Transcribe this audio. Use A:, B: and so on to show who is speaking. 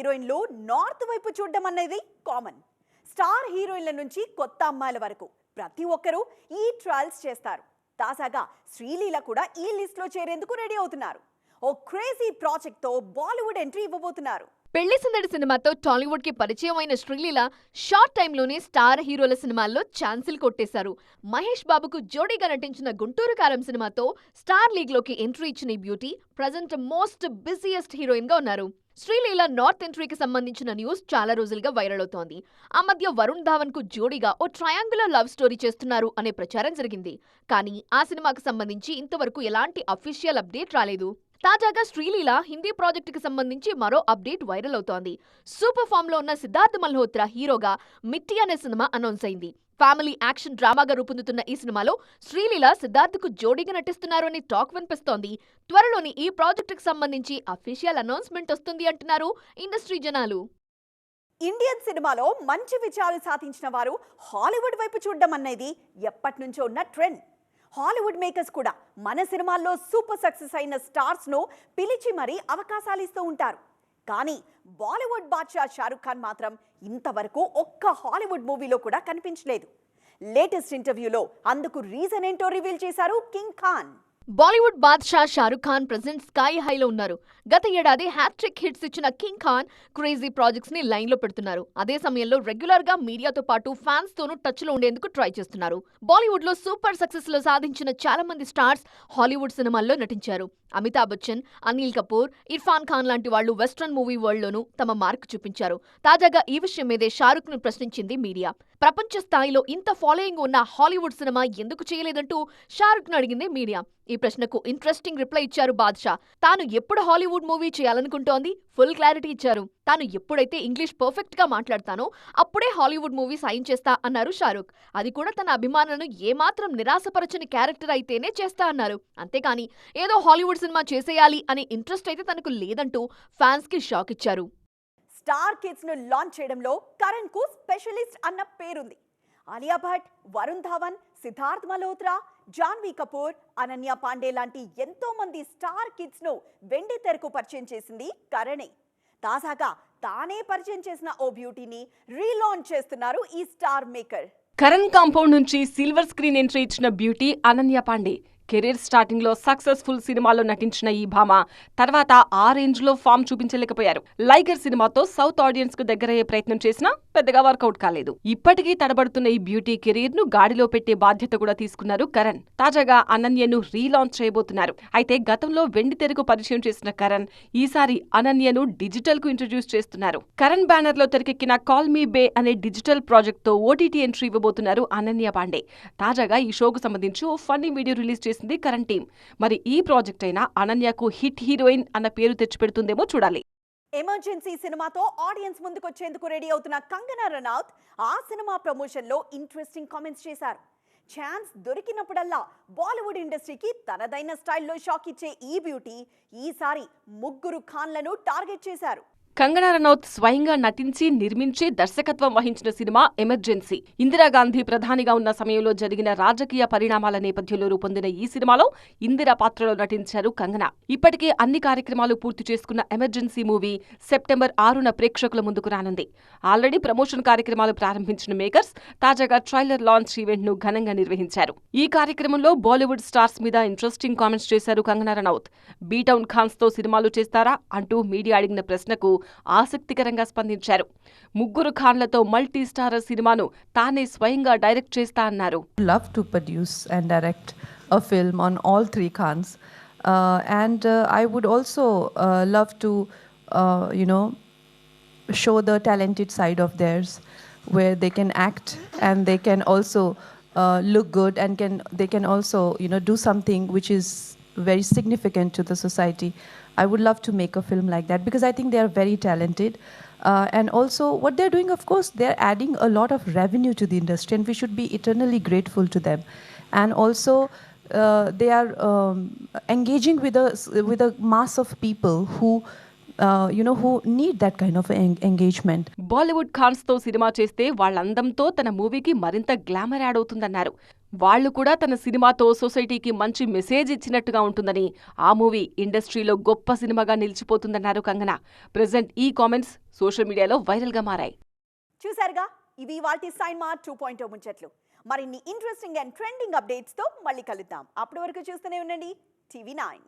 A: హీరోయిన్లు నార్త్ వైపు చూడడం అనేది కామన్. స్టార్ హీరోయిన్ల నుంచి కొత్త అమ్మాయిల వరకు ప్రతి ఒక్కరూ ఈ ట్రయల్స్ చేస్తారు. తాజాగా శ్రీలీల కూడా ఈ లిస్ట్ లో చేరేందుకు రెడీ అవుతున్నారు. ఓ క్రేజీ ప్రాజెక్ట్ తో బాలీవుడ్ ఎంట్రీ ఇవ్వబోతున్నారు.
B: పెళ్లి సందడి సినిమాతో టాలీవుడ్ కి పరిచయం అయిన శ్రీలీల షార్ట్ టైంలోనే స్టార్ హీరోల సినిమాల్లో ఛాన్సులు కొట్టేశారు. మహేష్ బాబుకు జోడీగా నటించిన గుంటూరు కారం సినిమాతో స్టార్ లీగ్ లోకి ఎంట్రీ ఇచ్చిన ఈ beauty present most busiest heroine గా ఉన్నారు. శ్రీలీల నార్త్ ఎంట్రీకి సంబంధించిన న్యూస్ చాలా రోజులుగా వైరల్ అవుతోంది. ఆ మధ్య వరుణ్ ధావన్ కు జోడీగా ఓ ట్రయాంగులర్ లవ్ స్టోరీ చేస్తున్నారు అనే ప్రచారం జరిగింది. కానీ ఆ సినిమాకు సంబంధించి ఇంతవరకు ఎలాంటి అఫీషియల్ అప్డేట్ రాలేదు. తాజాగా శ్రీలీల హిందీ ప్రాజెక్టుకి సంబంధించి మరో అప్డేట్ వైరల్ అవుతోంది. సూపర్ ఫామ్ లో ఉన్న సిద్ధార్థ్ మల్హోత్రా హీరోగా మిట్టి అనే సినిమా అనౌన్స్ అయింది. ఫ్యామిలీ యాక్షన్ డ్రామాగా రూపొందుతున్న ఈ సినిమాలో శ్రీలీల సిద్ధార్థ్కు జోడీగా నటిస్తున్నారు అని టాక్ వినిపిస్తోంది. త్వరలోని ఈ ప్రాజెక్టుకి సంబంధించి అఫీషియల్ అనౌన్స్మెంట్ వస్తుంది అంటున్నారు ఇండస్ట్రీ జనాలు.
A: ఇండియన్ సినిమాలో మంచి విజయాలు సాధించిన వారు హాలీవుడ్ వైపు చూడడం అనేది ఎప్పటి నుంచో ఉన్న ట్రెండ్. హాలీవుడ్ మేకర్స్ కూడా మన సినిమాల్లో సూపర్ సక్సెస్ అయిన స్టార్స్ ను పిలిచి మరీ అవకాశాలు ఇస్తూ ఉంటారు. కానీ బాలీవుడ్ బాద్షా షారుఖ్ ఖాన్ మాత్రం ఇంతవరకు ఒక్క హాలీవుడ్ మూవీలో కూడా కనిపించలేదు. లేటెస్ట్ ఇంటర్వ్యూలో అందుకు రీజన్ ఏంటో రివీల్ చేశారు కింగ్ ఖాన్.
B: బాలీవుడ్ బాద్షా షారుఖ్ ఖాన్ ప్రెజెంట్ స్కై హైలో ఉన్నారు. గత ఏడాది హ్యాట్రిక్ హిట్స్ ఇచ్చిన కింగ్ ఖాన్ క్రేజీ ప్రాజెక్ట్స్ ని లైన్ లో పెడుతున్నారు. అదే సమయంలో రెగ్యులర్ గా మీడియాతో పాటు ఫ్యాన్స్ తోనూ టచ్ లో ఉండేందుకు ట్రై చేస్తున్నారు. బాలీవుడ్ లో సూపర్ సక్సెస్ లో సాధించిన చాలా మంది స్టార్స్ హాలీవుడ్ సినిమాల్లో నటించారు. అమితాబ్ బచ్చన్, అనిల్ కపూర్, ఇర్ఫాన్ ఖాన్ లాంటి వాళ్లు వెస్ట్రన్ మూవీ వరల్డ్ లోనూ తమ మార్క్ చూపించారు. తాజాగా ఈ విషయం మీదే షారుఖ్ ను ప్రశ్నించింది మీడియా. ప్రపంచ స్థాయిలో ఇంత ఫాలోయింగ్ ఉన్న హాలీవుడ్ సినిమా ఎందుకు చేయలేదంటూ షారుఖ్ ను అడిగింది మీడియా. ఈ ప్రశ్నకు ఇంట్రెస్టింగ్ రిప్లై ఇచ్చారు బాద్షా. తాను ఎప్పుడు హాలీవుడ్ మూవీ చేయాలనుకుంటోంది ఫుల్ క్లారిటీ ఇచ్చారు. తాను ఎప్పుడైతే ఇంగ్లీష్ పర్ఫెక్ట్ గా మాట్లాడతానో అప్పుడే హాలీవుడ్ మూవీ సైన్ చేస్తా అన్నారు షారుఖ్. అది కూడా తన అభిమానులను ఏమాత్రం నిరాశపరచని క్యారెక్టర్ అయితేనే చేస్తా అన్నారు. అంతేకాని ఏదో హాలీవుడ్ సినిమా చేసేయాలి అనే ఇంట్రెస్ట్ అయితే తనకు లేదంటూ ఫ్యాన్స్ కి షాక్ ఇచ్చారు.
A: స్టార్ కిడ్స్ ను లాంచ్ చేయడంలో కరణ్ కు స్పెషలిస్ట్ అన్న పేరుంది. ఆలియా భట్, వరుణ్ ధావన్, సిద్ధార్థ్ మల్హోత్రా, జాన్వీ కపూర్, అనన్య పాండే లాంటి ఎంతో మంది స్టార్ కిడ్స్ ను వెండి తెరకు పరిచయం చేసింది కరణే. తాజాగా తానే పరిచయం చేసిన ఓ బ్యూటీని రీలాంచ్ చేస్తున్నారు ఈ స్టార్ మేకర్.
C: కరణ్ కాంపౌండ్ నుంచి సిల్వర్ స్క్రీన్ ఎంట్రీ ఇచ్చిన beauty Ananya Pandey. Career starting లో సక్సెస్ఫుల్ సినిమాలో నటించిన ఈ భామ తర్వాత ఆ రేంజ్ లో ఫామ్ చూపించలేకపోయారు. లైగర్ సినిమాతో సౌత్ ఆడియన్స్ కు దగ్గరయ్యే ప్రయత్నం చేసినా పెద్దగా వర్కౌట్ కాలేదు. ఇప్పటికీ తడబడుతున్న ఈ బ్యూటీ కెరీర్ ను గాడిలో పెట్టే బాధ్యత కూడా తీసుకున్నారు కరణ్. తాజాగా అనన్యను రీలాంచ్ చేయబోతున్నారు. అయితే గతంలో వెండి తెరకు పరిచయం చేసిన కరణ్ ఈసారి అనన్యను డిజిటల్ కు ఇంట్రడ్యూస్ చేస్తున్నారు. కరణ్ బ్యానర్ లో తెరకెక్కిన కాల్ మీ బే అనే డిజిటల్ ప్రాజెక్ట్ తో ఓటీటీ ఎంట్రీ ఇవ్వబోతున్నారు అనన్య పాండే. తాజాగా ఈ షోకు సంబంధించి ఓ ఫన్నీ వీడియో రిలీజ్ చేసింది కరణ్ టీం. మరి ఈ ప్రాజెక్ట్ అయినా అనన్యకు హిట్ హీరోయిన్ అన్న పేరు తెచ్చిపెడుతుందేమో చూడాలి.
A: ఎమర్జెన్సీ సినిమాతో ఆడియన్స్ ముందుకొచ్చేందుకు రెడీ అవుతున్న కంగనా రనౌత్ ఆ సినిమా ప్రమోషన్ లో ఇంట్రెస్టింగ్ కామెంట్స్ చేశారు. ఛాన్స్ దొరికినప్పుడల్లా బాలీవుడ్ ఇండస్ట్రీకి తనదైన స్టైల్లో షాక్ ఇచ్చే ఈ బ్యూటీ ఈసారి ముగ్గురు ఖాన్లను టార్గెట్ చేశారు.
C: కంగనా రనౌత్ స్వయంగా నటించి నిర్మించి దర్శకత్వం వహించిన సినిమా ఎమర్జెన్సీ. ఇందిరాగాంధీ ప్రధానిగా ఉన్న సమయంలో జరిగిన రాజకీయ పరిణామాల నేపథ్యంలో రూపొందిన ఈ సినిమాలో ఇందిరా పాత్రలో నటించారు కంగనా. ఇప్పటికే అన్ని కార్యక్రమాలు పూర్తి చేసుకున్న ఎమర్జెన్సీ మూవీ సెప్టెంబర్ 6న ప్రేక్షకుల ముందుకు రానుంది. ఆల్రెడీ ప్రమోషన్ కార్యక్రమాలు ప్రారంభించిన మేకర్స్ తాజాగా ట్రైలర్ లాంచ్ ఈవెంట్ ను ఘనంగా నిర్వహించారు. ఈ కార్యక్రమంలో బాలీవుడ్ స్టార్స్ మీద ఇంట్రెస్టింగ్ కామెంట్స్ చేశారు కంగనా రనౌత్. బీటౌన్ ఖాన్స్ తో సినిమాలు చేస్తారా అంటూ మీడియా అడిగిన ప్రశ్నకు ఆసక్తికరంగా స్పందించారు. ముగ్గురు ఖాన్లతో మల్టీ స్టారర్ సినిమాను తానే స్వయంగా డైరెక్ట్ చేస్తా అన్నారు.
D: Love to produce and direct a film on all three Khans, and I would also love to show the talented side of theirs where they can act and they can also look good and they can also do something which is very significant to the society. I would love to make a film like that because I think they are very talented. And also what they're doing, of course, they're adding a lot of revenue to the industry and we should be eternally grateful to them. And also they are engaging with a mass of people who need that kind of engagement.
C: Bollywood ఖాన్స్ తో cinema చేస్తే వాళ్ళ అందంతో తన మూవీకి మరింత glamour add అవుతుందన్నారు. వాళ్ళు కూడా తన సినిమాతో సొసైటీకి మంచి మెసేజ్ ఇచ్చినట్టుగా ఉంటుందని, ఆ మూవీ ఇండస్ట్రీలో గొప్ప సినిమాగా నిలిచిపోతుందన్నారు కంగనా. ప్రెజెంట్ ఈ కామెంట్స్ సోషల్ మీడియాలో వైరల్ గా మారాయి.
A: చూసారుగా, ఇవి వాటి సైన్మా 2.0 ముచ్చట్లు. మరిన్ని ఇంట్రెస్టింగ్ అండ్ ట్రెండింగ్ అప్డేట్స్ తో మళ్ళీ కలుద్దాం. అప్పటి వరకు చూస్తూనే ఉండండి TV9.